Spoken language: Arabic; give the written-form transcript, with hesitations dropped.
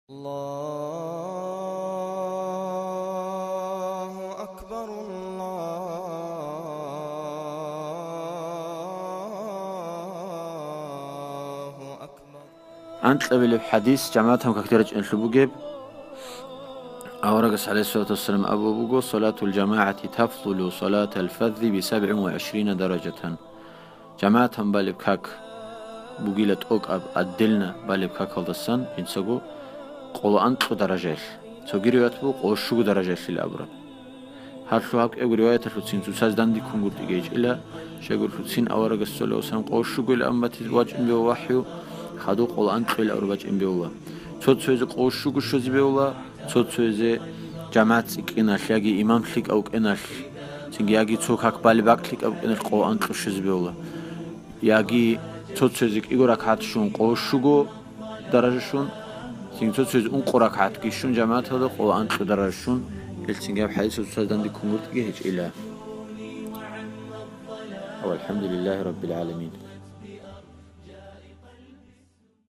الله أكبر الله أكبر. أنت قبل الحديث جماعتهم كثيرة انشبوجب أورقس عليه الصلاة والسلام أبو بوجو صلاة الجماعة تفضل صلاة الفذ ب27 درجة. جماعتهم بالبكاك بوجيلة أوك أب أدلنا بالبكاك هالدسان إنسجو قول أنت درجة سجريات بو قوشو درجة للأبرا هالشوهك رواية الحسين سوسازدان دي كونغور تيجيج إلا شغل الحسين أورقس صلى الله عليه وسلم قوشو قل أمة واج إن بوحيو خدو قول أنت إلى أربعة إن بولا صوت سوزي قوشو قشوز بولا صوت سوزي جماعت إناش يجي إمام لك أو إناش سنجي يجي توكك بالباك لك أو إناش قول أنت قشوز بولا يجي صوت سوزي إيجورك هاتشون قوشو درجة شون سنجي صوت سوزي أنقرك هاتكيشون جماعت هذا قول أنت درجة شون السنجي بحديث سوسازدان دي كونغور تيجيج إلا والحمد لله رب العالمين.